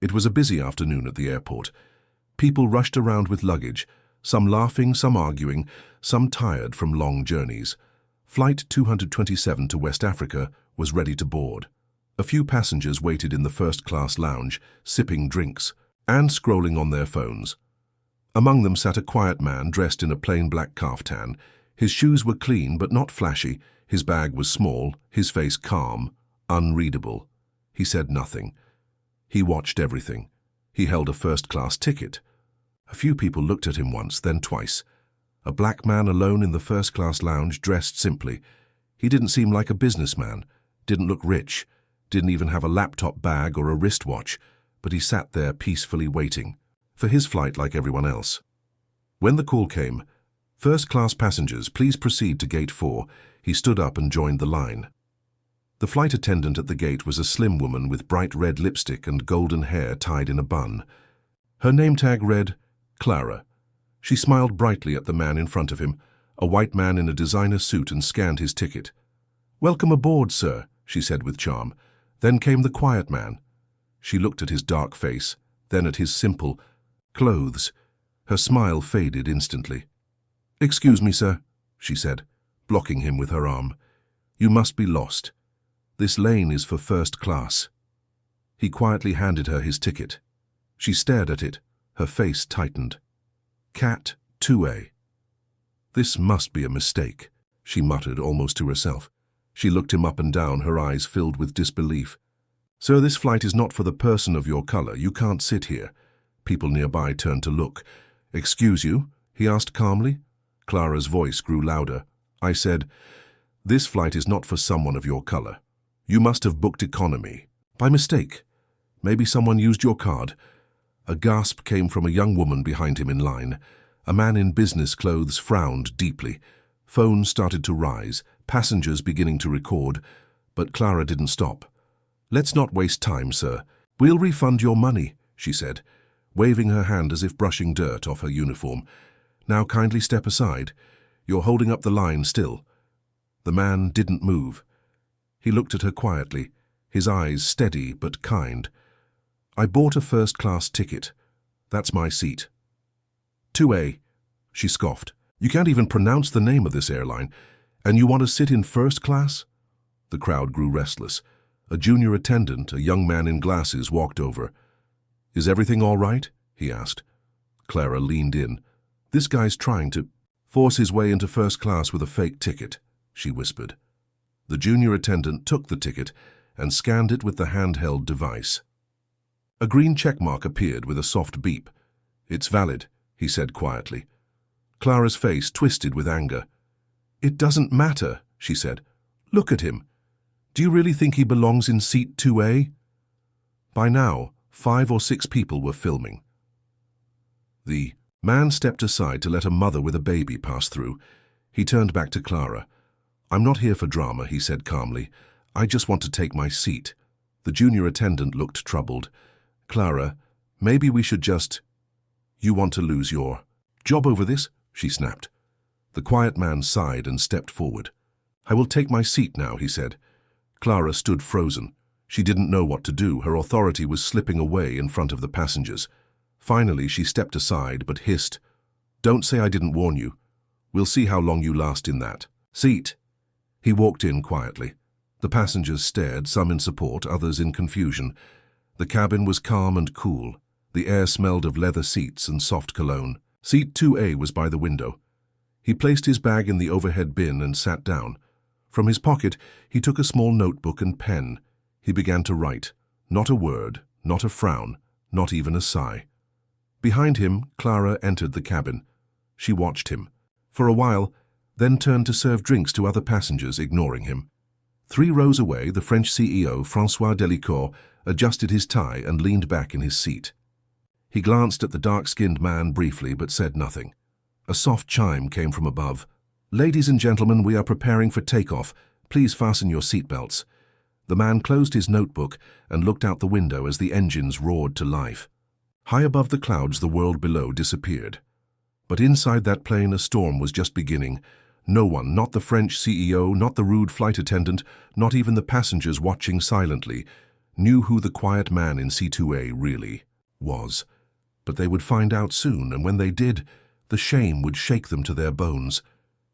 It was a busy afternoon at the airport. People rushed around with luggage, some laughing, some arguing, some tired from long journeys. Flight 227 to West Africa was ready to board. A few passengers waited in the first-class lounge, sipping drinks and scrolling on their phones. Among them sat a quiet man dressed in a plain black kaftan. His shoes were clean but not flashy, his bag was small, his face calm, unreadable. He said nothing. He watched everything. He held a first-class ticket. A few people looked at him once, then twice. A black man alone in the first-class lounge, dressed simply. He didn't seem like a businessman, didn't look rich, didn't even have a laptop bag or a wristwatch, but he sat there peacefully waiting for his flight like everyone else. When the call came, "First-class passengers, please proceed to gate 4, he stood up and joined the line. The flight attendant at the gate was a slim woman with bright red lipstick and golden hair tied in a bun. Her name tag read, Clara. She smiled brightly at the man in front of him, a white man in a designer suit, and scanned his ticket. "Welcome aboard, sir," she said with charm. Then came the quiet man. She looked at his dark face, then at his simple clothes. Her smile faded instantly. "Excuse me, sir," she said, blocking him with her arm. "You must be lost. This lane is for first class." He quietly handed her his ticket. She stared at it, her face tightened. "Cat 2A. This must be a mistake," she muttered almost to herself. She looked him up and down, her eyes filled with disbelief. "Sir, this flight is not for the person of your color. You can't sit here." People nearby turned to look. "Excuse you?" he asked calmly. Clara's voice grew louder. "I said, this flight is not for someone of your color. You must have booked economy. By mistake. Maybe someone used your card." A gasp came from a young woman behind him in line. A man in business clothes frowned deeply. Phones started to rise, passengers beginning to record, but Clara didn't stop. "Let's not waste time, sir. We'll refund your money," she said, waving her hand as if brushing dirt off her uniform. "Now kindly step aside. You're holding up the line still." The man didn't move. He looked at her quietly, his eyes steady but kind. "I bought a first-class ticket. That's my seat." 2A, she scoffed. "You can't even pronounce the name of this airline, and you want to sit in first class?" The crowd grew restless. A junior attendant, a young man in glasses, walked over. "Is everything all right?" he asked. Clara leaned in. "This guy's trying to force his way into first class with a fake ticket," she whispered. The junior attendant took the ticket and scanned it with the handheld device. A green checkmark appeared with a soft beep. "It's valid," he said quietly. Clara's face twisted with anger. "It doesn't matter," she said. "Look at him. Do you really think he belongs in seat 2A? By now, 5 or 6 people were filming. The man stepped aside to let a mother with a baby pass through. He turned back to Clara. "I'm not here for drama," he said calmly. "I just want to take my seat." The junior attendant looked troubled. "Clara, maybe we should just—" "You want to lose your job over this?" she snapped. The quiet man sighed and stepped forward. "I will take my seat now," he said. Clara stood frozen. She didn't know what to do. Her authority was slipping away in front of the passengers. Finally, she stepped aside but hissed, "Don't say I didn't warn you. We'll see how long you last in that seat." He walked in quietly. The passengers stared, some in support, others in confusion. The cabin was calm and cool. The air smelled of leather seats and soft cologne. Seat 2A was by the window. He placed his bag in the overhead bin and sat down. From his pocket, he took a small notebook and pen. He began to write. Not a word, not a frown, not even a sigh. Behind him, Clara entered the cabin. She watched him. For a while, then turned to serve drinks to other passengers, ignoring him. 3 rows away, the French CEO, François Delicourt, adjusted his tie and leaned back in his seat. He glanced at the dark-skinned man briefly but said nothing. A soft chime came from above. "Ladies and gentlemen, we are preparing for takeoff. Please fasten your seatbelts." The man closed his notebook and looked out the window as the engines roared to life. High above the clouds, the world below disappeared. But inside that plane, a storm was just beginning. No one, not the French CEO, not the rude flight attendant, not even the passengers watching silently, knew who the quiet man in C2A really was. But they would find out soon, and when they did, the shame would shake them to their bones.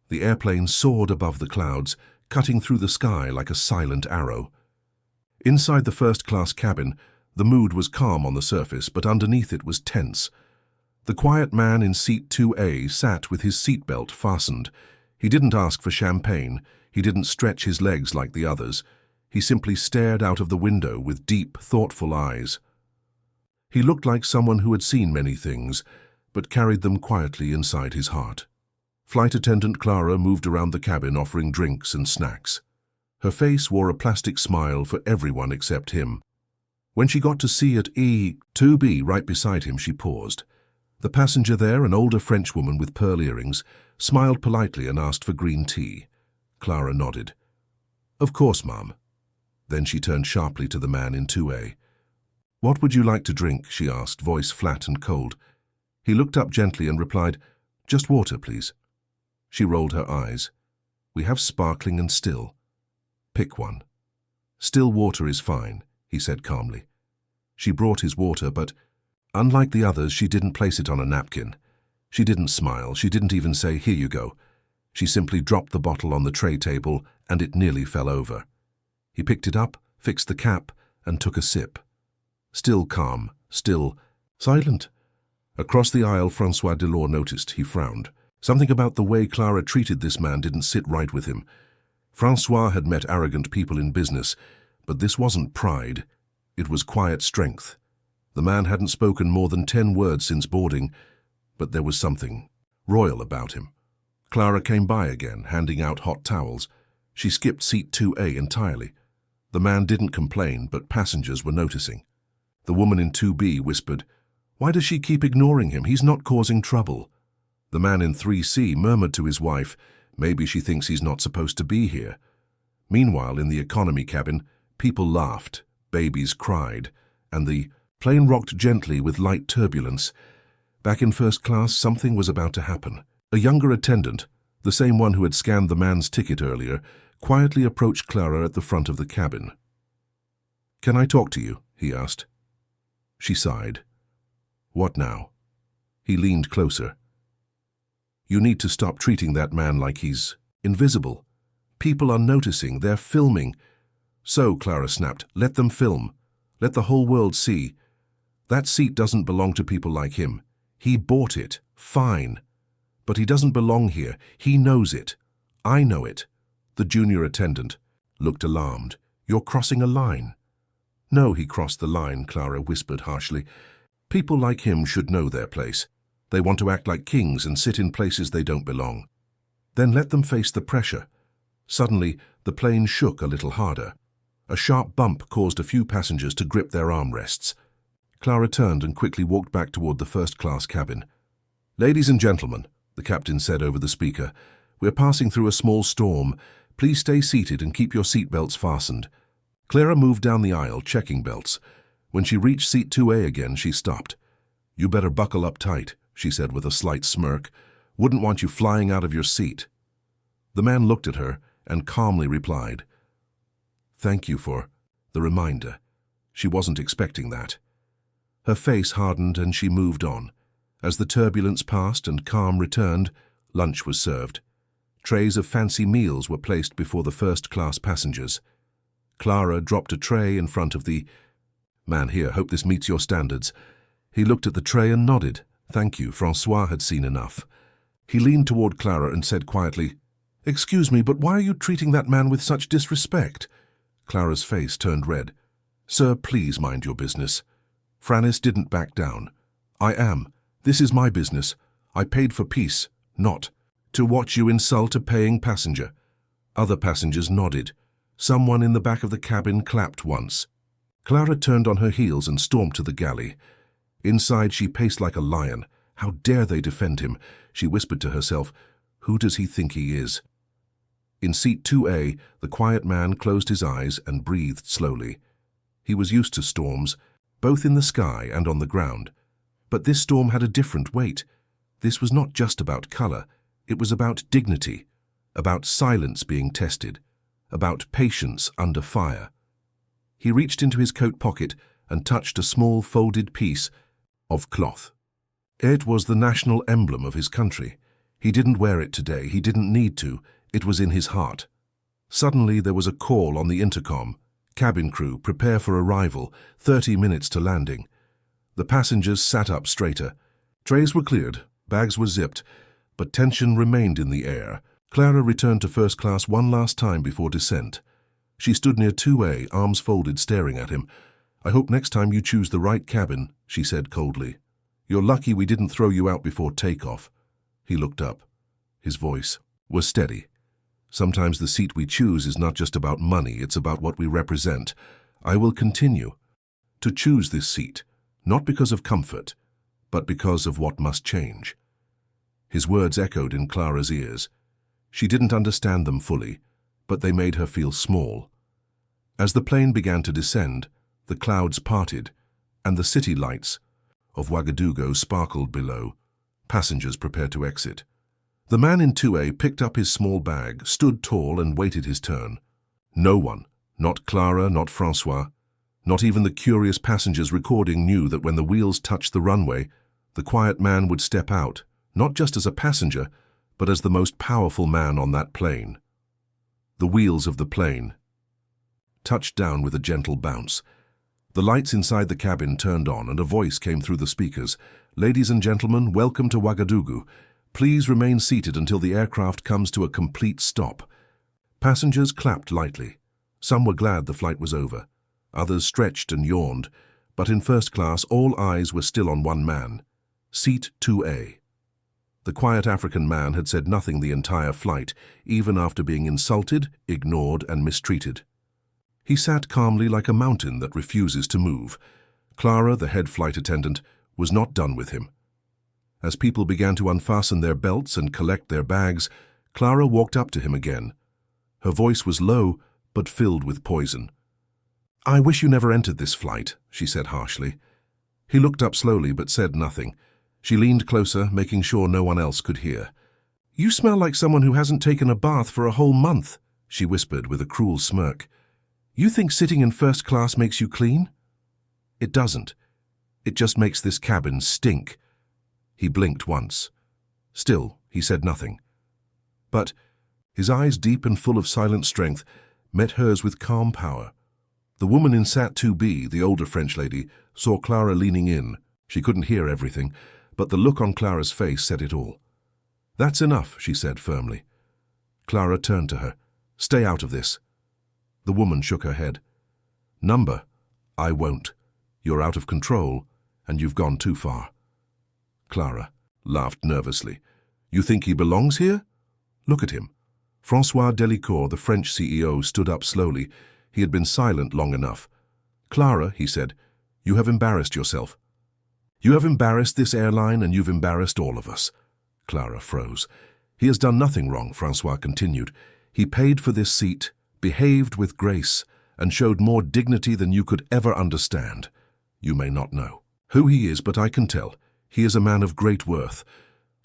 The airplane soared above the clouds, cutting through the sky like a silent arrow. Inside the first-class cabin, the mood was calm on the surface, but underneath it was tense. The quiet man in seat 2A sat with his seatbelt fastened. He didn't ask for champagne. He didn't stretch his legs like the others. He simply stared out of the window with deep, thoughtful eyes. He looked like someone who had seen many things, but carried them quietly inside his heart. Flight attendant Clara moved around the cabin offering drinks and snacks. Her face wore a plastic smile for everyone except him. When she got to seat E2B right beside him, she paused. The passenger there, an older Frenchwoman with pearl earrings, smiled politely and asked for green tea. Clara nodded. "Of course, ma'am." Then she turned sharply to the man in 2A. "What would you like to drink?" she asked, voice flat and cold. He looked up gently and replied, "Just water, please." She rolled her eyes. "We have sparkling and still." "Pick one." "Still water is fine," he said calmly. She brought his water, but unlike the others, she didn't place it on a napkin. She didn't smile. She didn't even say, "Here you go." She simply dropped the bottle on the tray table, and it nearly fell over. He picked it up, fixed the cap, and took a sip. Still calm, still silent. Across the aisle, François Delors noticed. He frowned. Something about the way Clara treated this man didn't sit right with him. François had met arrogant people in business, but this wasn't pride. It was quiet strength. The man hadn't spoken more than 10 words since boarding, but there was something royal about him. Clara came by again, handing out hot towels. She skipped seat 2A entirely. The man didn't complain, but passengers were noticing. The woman in 2B whispered, "Why does she keep ignoring him? He's not causing trouble." The man in 3C murmured to his wife, "Maybe she thinks he's not supposed to be here." Meanwhile, in the economy cabin, people laughed, babies cried, and the plane rocked gently with light turbulence. Back in first class, something was about to happen. A younger attendant, the same one who had scanned the man's ticket earlier, quietly approached Clara at the front of the cabin. "Can I talk to you?" he asked. She sighed. "What now?" He leaned closer. "You need to stop treating that man like he's invisible. People are noticing, they're filming." "So," Clara snapped, "let them film. Let the whole world see. That seat doesn't belong to people like him. He bought it, fine. But he doesn't belong here. He knows it. I know it." The junior attendant looked alarmed. "You're crossing a line." "No, he crossed the line," Clara whispered harshly. "People like him should know their place. They want to act like kings and sit in places they don't belong. Then let them face the pressure." Suddenly, the plane shook a little harder. A sharp bump caused a few passengers to grip their armrests. Clara turned and quickly walked back toward the first-class cabin. "Ladies and gentlemen," the captain said over the speaker, "we're passing through a small storm. Please stay seated and keep your seatbelts fastened." Clara moved down the aisle, checking belts. When she reached seat 2A again, she stopped. "You better buckle up tight," she said with a slight smirk. "Wouldn't want you flying out of your seat." The man looked at her and calmly replied, "Thank you for the reminder." She wasn't expecting that. Her face hardened and she moved on. As the turbulence passed and calm returned, lunch was served. Trays of fancy meals were placed before the first-class passengers. Clara dropped a tray in front of the man. "Here, hope this meets your standards." He looked at the tray and nodded. "Thank you." François had seen enough. He leaned toward Clara and said quietly, "Excuse me, but why are you treating that man with such disrespect?" Clara's face turned red. "Sir, please mind your business." Francis didn't back down. "I am. This is my business. I paid for peace, not to watch you insult a paying passenger." Other passengers nodded. Someone in the back of the cabin clapped once. Clara turned on her heels and stormed to the galley. Inside, she paced like a lion. How dare they defend him? She whispered to herself, "Who does he think he is?" In seat 2A, the quiet man closed his eyes and breathed slowly. He was used to storms, both in the sky and on the ground. But this storm had a different weight. This was not just about color. It was about dignity, about silence being tested, about patience under fire. He reached into his coat pocket and touched a small folded piece of cloth. It was the national emblem of his country. He didn't wear it today, he didn't need to, it was in his heart. Suddenly there was a call on the intercom. Cabin crew, prepare for arrival, 30 minutes to landing. The passengers sat up straighter. Trays were cleared, bags were zipped, but tension remained in the air. Clara returned to first class one last time before descent. She stood near 2A, arms folded, staring at him. "I hope next time you choose the right cabin," she said coldly. "You're lucky we didn't throw you out before takeoff." He looked up. His voice was steady. "Sometimes the seat we choose is not just about money, it's about what we represent. I will continue to choose this seat, not because of comfort, but because of what must change." His words echoed in Clara's ears. She didn't understand them fully, but they made her feel small. As the plane began to descend, the clouds parted, and the city lights of Ouagadougou sparkled below. Passengers prepared to exit. The man in 2A picked up his small bag, stood tall, and waited his turn. No one, not Clara, not Francois, not even the curious passengers recording, knew that when the wheels touched the runway, the quiet man would step out, not just as a passenger, but as the most powerful man on that plane. The wheels of the plane touched down with a gentle bounce. The lights inside the cabin turned on, and a voice came through the speakers. "Ladies and gentlemen, welcome to Ouagadougou. Please remain seated until the aircraft comes to a complete stop." Passengers clapped lightly. Some were glad the flight was over. Others stretched and yawned. But in first class, all eyes were still on one man. Seat 2A. The quiet African man had said nothing the entire flight, even after being insulted, ignored, and mistreated. He sat calmly like a mountain that refuses to move. Clara, the head flight attendant, was not done with him. As people began to unfasten their belts and collect their bags, Clara walked up to him again. Her voice was low, but filled with poison. "I wish you never entered this flight," she said harshly. He looked up slowly but said nothing. She leaned closer, making sure no one else could hear. "You smell like someone who hasn't taken a bath for a whole month," she whispered with a cruel smirk. "You think sitting in first class makes you clean? It doesn't. It just makes this cabin stink." He blinked once. Still, he said nothing. But his eyes, deep and full of silent strength, met hers with calm power. The woman in Sat 2B, the older French lady, saw Clara leaning in. She couldn't hear everything, but the look on Clara's face said it all. "That's enough," she said firmly. Clara turned to her. "Stay out of this." The woman shook her head. "Number, I won't. You're out of control, and you've gone too far." Clara laughed nervously. "You think he belongs here? Look at him." François Delicourt, the French CEO, stood up slowly. He had been silent long enough. "Clara," he said, "you have embarrassed yourself. You have embarrassed this airline, and you've embarrassed all of us." Clara froze. "He has done nothing wrong," François continued. "He paid for this seat, behaved with grace, and showed more dignity than you could ever understand. You may not know who he is, but I can tell. He is a man of great worth."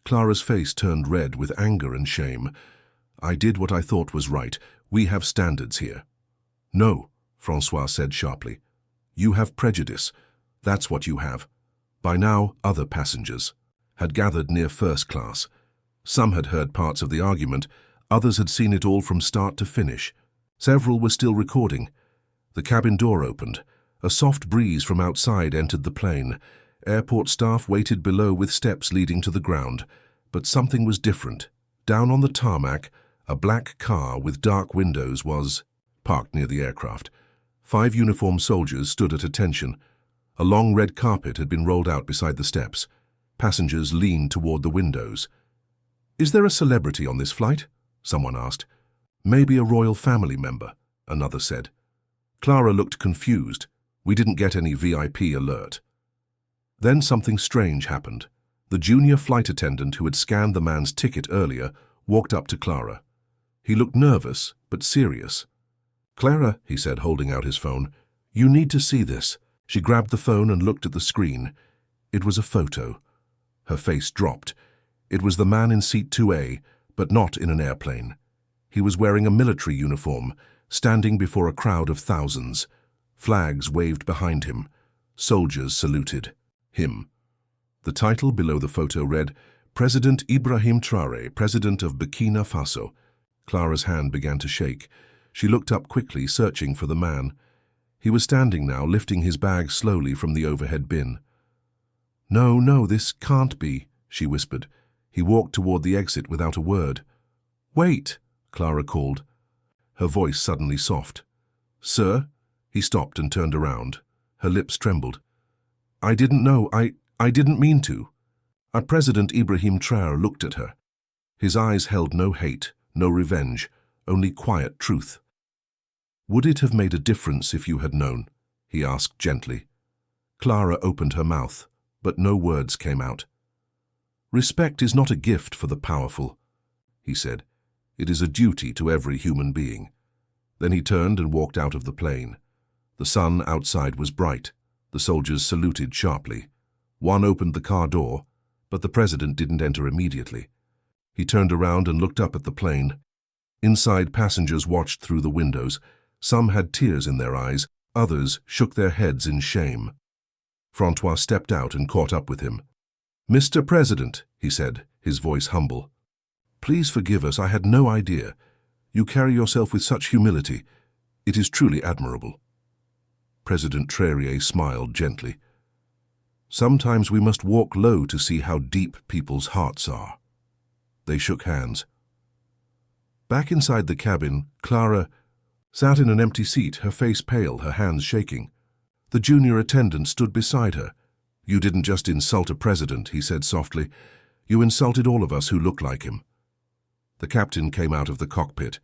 Clara's face turned red with anger and shame. "I did what I thought was right. We have standards here." "No," François said sharply. "You have prejudice. That's what you have." By now, other passengers had gathered near first class. Some had heard parts of the argument. Others had seen it all from start to finish. Several were still recording. The cabin door opened. A soft breeze from outside entered the plane. Airport staff waited below with steps leading to the ground. But something was different. Down on the tarmac, a black car with dark windows was parked near the aircraft. 5 uniformed soldiers stood at attention. A long red carpet had been rolled out beside the steps. Passengers leaned toward the windows. "Is there a celebrity on this flight?" someone asked. "Maybe a royal family member," another said. Clara looked confused. "We didn't get any VIP alert." Then something strange happened. The junior flight attendant who had scanned the man's ticket earlier walked up to Clara. He looked nervous, but serious. "Clara," he said, holding out his phone, "you need to see this." She grabbed the phone and looked at the screen. It was a photo. Her face dropped. It was the man in seat 2A, but not in an airplane. He was wearing a military uniform, standing before a crowd of thousands. Flags waved behind him. Soldiers saluted him. The title below the photo read, President Ibrahim Traoré, President of Burkina Faso. Clara's hand began to shake. She looked up quickly, searching for the man. He was standing now, lifting his bag slowly from the overhead bin. "No, no, this can't be," she whispered. He walked toward the exit without a word. "Wait," Clara called, her voice suddenly soft. "Sir?" He stopped and turned around. Her lips trembled. "I didn't know. I didn't mean to." President Ibrahim Traoré looked at her. His eyes held no hate, no revenge, only quiet truth. "Would it have made a difference if you had known?" he asked gently. Clara opened her mouth, but no words came out. "Respect is not a gift for the powerful," he said. "It is a duty to every human being." Then he turned and walked out of the plane. The sun outside was bright. The soldiers saluted sharply. One opened the car door, but the president didn't enter immediately. He turned around and looked up at the plane. Inside, passengers watched through the windows. Some had tears in their eyes, others shook their heads in shame. Francois stepped out and caught up with him. "Mr. President," he said, his voice humble, "please forgive us. I had no idea. You carry yourself with such humility. It is truly admirable." President Traoré smiled gently. "Sometimes we must walk low to see how deep people's hearts are." They shook hands. Back inside the cabin, Clara sat in an empty seat, her face pale, her hands shaking. The junior attendant stood beside her. "You didn't just insult a president," he said softly. "You insulted all of us who look like him." The captain came out of the cockpit.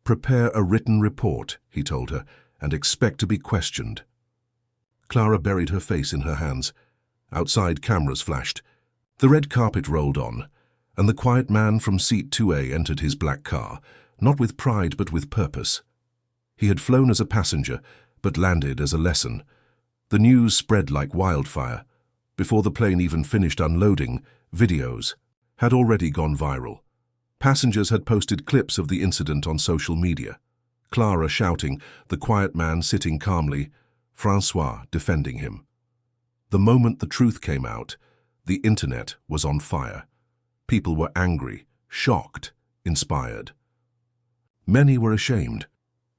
"Prepare a written report," he told her, "and expect to be questioned." Clara buried her face in her hands. Outside, cameras flashed. The red carpet rolled on, and the quiet man from seat 2A entered his black car, not with pride but with purpose. He had flown as a passenger, but landed as a lesson. The news spread like wildfire. Before the plane even finished unloading, videos had already gone viral. Passengers had posted clips of the incident on social media. Clara shouting, the quiet man sitting calmly, Francois defending him. The moment the truth came out, the internet was on fire. People were angry, shocked, inspired. Many were ashamed.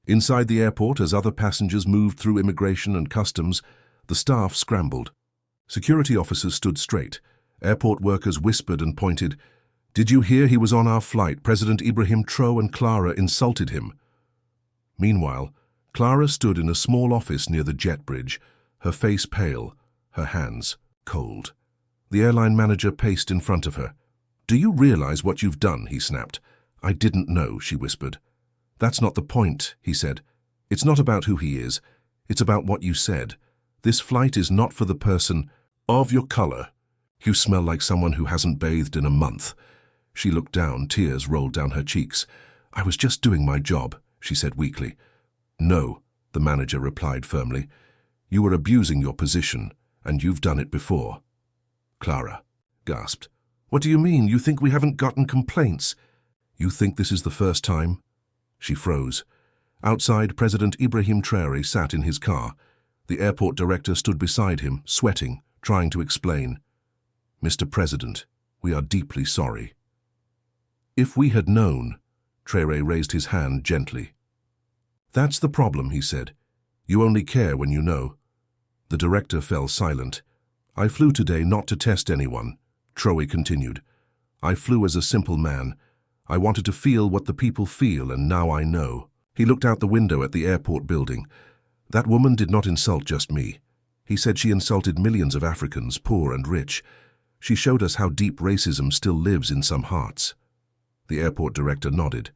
Inside the airport, as other passengers moved through immigration and customs, the staff scrambled. Security officers stood straight. Airport workers whispered and pointed. "Did you hear he was on our flight? President Ibrahim Traoré and Clara insulted him." Meanwhile, Clara stood in a small office near the jet bridge, her face pale, her hands cold. The airline manager paced in front of her. "Do you realize what you've done?" he snapped. "I didn't know," she whispered. "That's not the point," he said. "It's not about who he is. It's about what you said. This flight is not for the person of your color. You smell like someone who hasn't bathed in a month." She looked down, tears rolled down her cheeks. "I was just doing my job," she said weakly. "No," the manager replied firmly. "You were abusing your position, and you've done it before." Clara gasped. "What do you mean? You think we haven't gotten complaints?" "You think this is the first time?" She froze. Outside, President Ibrahim Traoré sat in his car. The airport director stood beside him, sweating, trying to explain. "Mr. President, we are deeply sorry." "If we had known," Traoré raised his hand gently. "That's the problem," he said. "You only care when you know." The director fell silent. "I flew today not to test anyone," Traoré continued. "I flew as a simple man. I wanted to feel what the people feel, and now I know." He looked out the window at the airport building. "That woman did not insult just me. He said she insulted millions of Africans, poor and rich. She showed us how deep racism still lives in some hearts." The airport director nodded.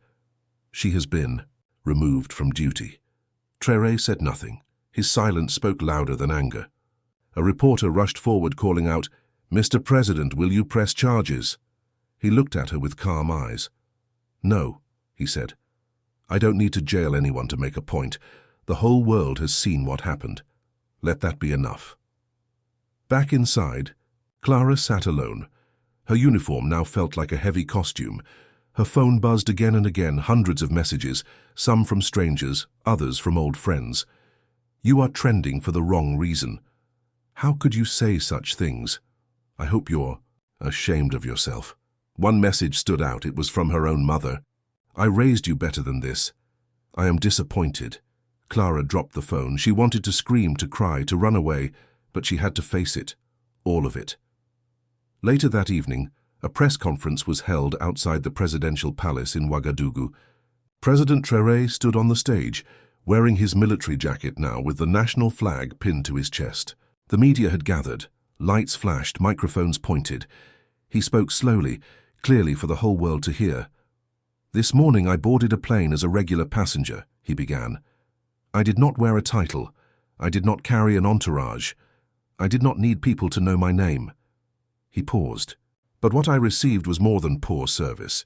"She has been removed from duty." Traoré said nothing. His silence spoke louder than anger. A reporter rushed forward, calling out, "Mr. President, will you press charges?" He looked at her with calm eyes. "No," he said. "I don't need to jail anyone to make a point. The whole world has seen what happened. Let that be enough." Back inside, Clara sat alone. Her uniform now felt like a heavy costume. Her phone buzzed again and again, hundreds of messages, some from strangers, others from old friends. You are trending for the wrong reason. How could you say such things? I hope you're ashamed of yourself. One message stood out. It was from her own mother. I raised you better than this. I am disappointed. Clara dropped the phone. She wanted to scream, to cry, to run away, but she had to face it. All of it. Later that evening, a press conference was held outside the presidential palace in Ouagadougou. President Traoré stood on the stage, wearing his military jacket now with the national flag pinned to his chest. The media had gathered. Lights flashed, microphones pointed. He spoke slowly, clearly for the whole world to hear. This morning I boarded a plane as a regular passenger, he began. I did not wear a title. I did not carry an entourage. I did not need people to know my name. He paused. But what I received was more than poor service.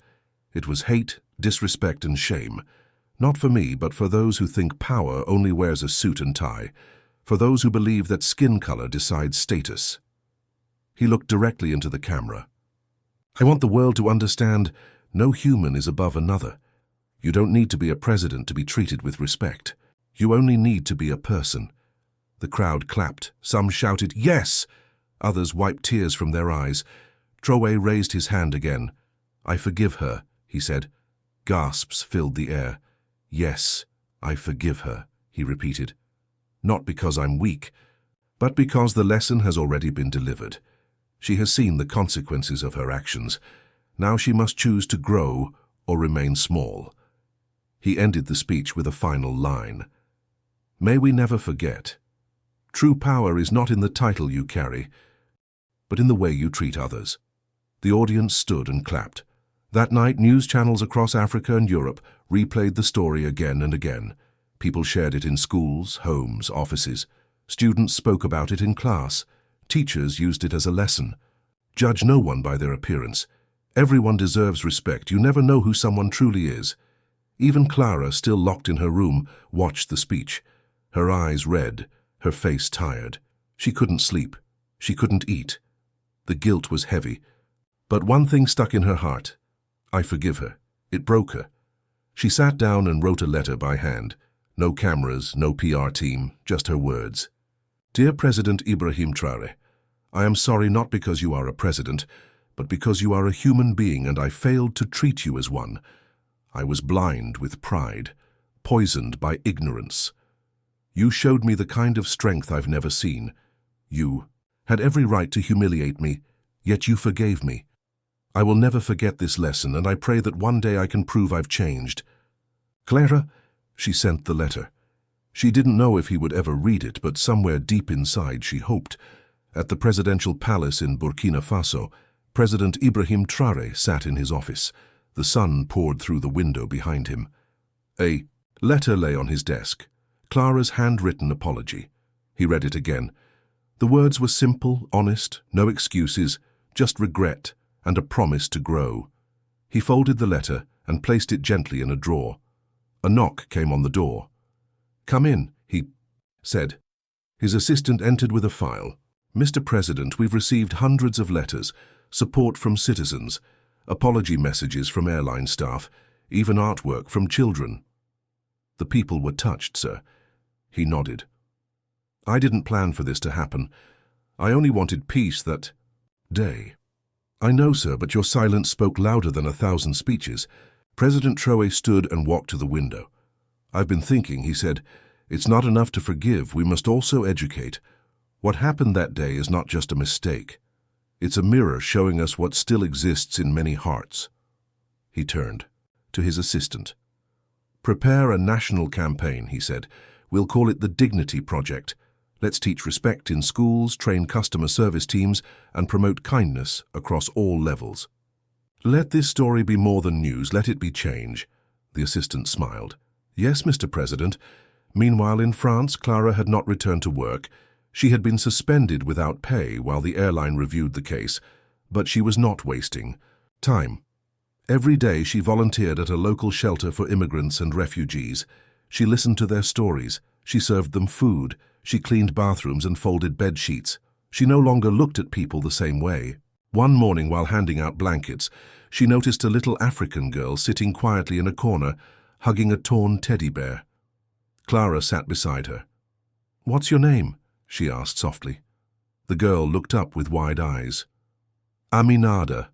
It was hate, disrespect, and shame. Not for me, but for those who think power only wears a suit and tie. For those who believe that skin color decides status. He looked directly into the camera. I want the world to understand no human is above another. You don't need to be a president to be treated with respect. You only need to be a person. The crowd clapped. Some shouted, "Yes!" Others wiped tears from their eyes. Traoré raised his hand again. "I forgive her," he said. Gasps filled the air. "Yes, I forgive her," he repeated. "Not because I'm weak, but because the lesson has already been delivered. She has seen the consequences of her actions. Now she must choose to grow or remain small." He ended the speech with a final line. "May we never forget. True power is not in the title you carry, but in the way you treat others." The audience stood and clapped. That night, news channels across Africa and Europe replayed the story again and again. People shared it in schools, homes, offices. Students spoke about it in class. Teachers used it as a lesson. Judge no one by their appearance. Everyone deserves respect. You never know who someone truly is. Even Clara, still locked in her room, watched the speech. Her eyes red, her face tired. She couldn't sleep. She couldn't eat. The guilt was heavy. But one thing stuck in her heart. I forgive her. It broke her. She sat down and wrote a letter by hand. No cameras, no PR team, just her words. Dear President Ibrahim Traoré, I am sorry not because you are a president, but because you are a human being and I failed to treat you as one. I was blind with pride, poisoned by ignorance. You showed me the kind of strength I've never seen. You had every right to humiliate me, yet you forgave me. I will never forget this lesson, and I pray that one day I can prove I've changed. Clara, she sent the letter. She didn't know if he would ever read it, but somewhere deep inside she hoped. At the presidential palace in Burkina Faso, President Ibrahim Traoré sat in his office. The sun poured through the window behind him. A letter lay on his desk. Clara's handwritten apology. He read it again. The words were simple, honest, no excuses, just regret and a promise to grow. He folded the letter and placed it gently in a drawer. A knock came on the door. "Come in," he said. His assistant entered with a file. "Mr. President, we've received hundreds of letters, support from citizens, apology messages from airline staff, even artwork from children." "The people were touched, sir." He nodded. "I didn't plan for this to happen. I only wanted peace that day." "I know, sir, but your silence spoke louder than 1,000 speeches." President Traoré stood and walked to the window. "I've been thinking," he said. "It's not enough to forgive, we must also educate. What happened that day is not just a mistake. It's a mirror showing us what still exists in many hearts." He turned to his assistant. "Prepare a national campaign," he said. "We'll call it the Dignity Project. Let's teach respect in schools, train customer service teams, and promote kindness across all levels. Let this story be more than news, let it be change." The assistant smiled. "Yes, Mr. President." Meanwhile, in France, Clara had not returned to work. She had been suspended without pay while the airline reviewed the case, but she was not wasting time. Every day she volunteered at a local shelter for immigrants and refugees. She listened to their stories. She served them food. She cleaned bathrooms and folded bed sheets. She no longer looked at people the same way. One morning, while handing out blankets, she noticed a little African girl sitting quietly in a corner, hugging a torn teddy bear. Clara sat beside her. "What's your name?" she asked softly. The girl looked up with wide eyes. "Aminada."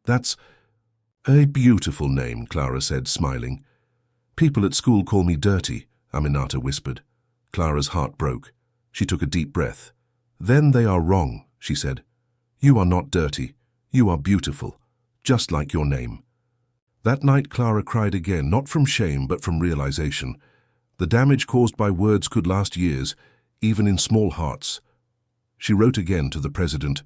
"That's a beautiful name," Clara said, smiling. "People at school call me dirty," Aminata whispered. Clara's heart broke. She took a deep breath. "Then they are wrong," she said. "You are not dirty. You are beautiful, just like your name." That night Clara cried again, not from shame but from realization. The damage caused by words could last years, even in small hearts. She wrote again to the President.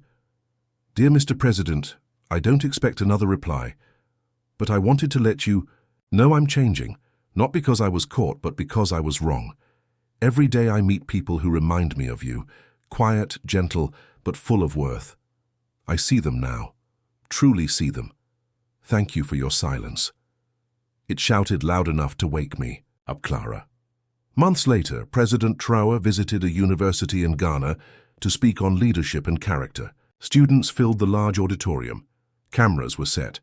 "Dear Mr. President, I don't expect another reply, but I wanted to let you know I'm changing, not because I was caught, but because I was wrong. Every day I meet people who remind me of you, quiet, gentle, but full of worth. I see them now, truly see them. Thank you for your silence." It shouted loud enough to wake me up, Clara. Months later, President Traoré visited a university in Ghana to speak on leadership and character. Students filled the large auditorium. Cameras were set.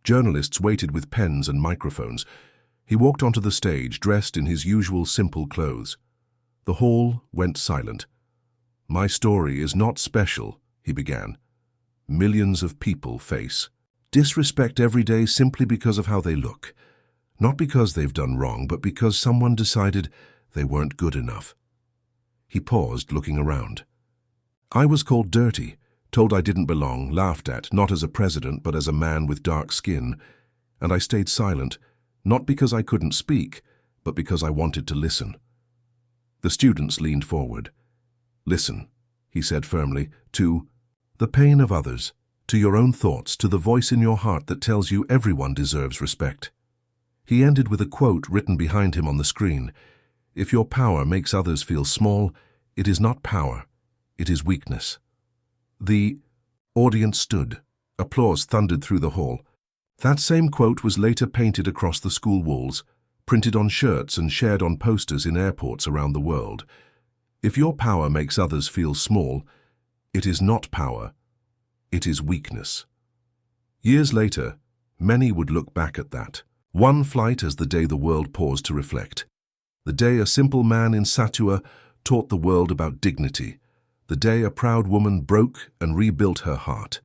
Journalists waited with pens and microphones. He walked onto the stage, dressed in his usual simple clothes. The hall went silent. "My story is not special," he began. "Millions of people face disrespect every day simply because of how they look. Not because they've done wrong, but because someone decided they weren't good enough." He paused, looking around. "I was called dirty, told I didn't belong, laughed at, not as a president, but as a man with dark skin. And I stayed silent, not because I couldn't speak, but because I wanted to listen." The students leaned forward. "Listen," he said firmly, "to the pain of others, to your own thoughts, to the voice in your heart that tells you everyone deserves respect." He ended with a quote written behind him on the screen. "If your power makes others feel small, it is not power, it is weakness." The audience stood. Applause thundered through the hall. That same quote was later painted across the school walls, printed on shirts and shared on posters in airports around the world. If your power makes others feel small, it is not power, it is weakness. Years later, many would look back at that one flight as the day the world paused to reflect. The day a simple man in Satua taught the world about dignity. The day a proud woman broke and rebuilt her heart.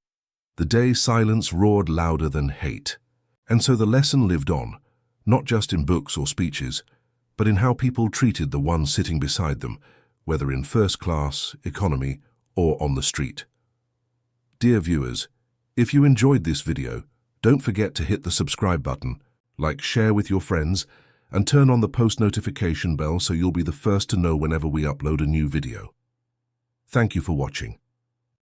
The day silence roared louder than hate. And so the lesson lived on, not just in books or speeches, but in how people treated the one sitting beside them, whether in first class, economy, or on the street. Dear viewers, if you enjoyed this video, don't forget to hit the subscribe button, like, share with your friends, and turn on the post notification bell so you'll be the first to know whenever we upload a new video. Thank you for watching.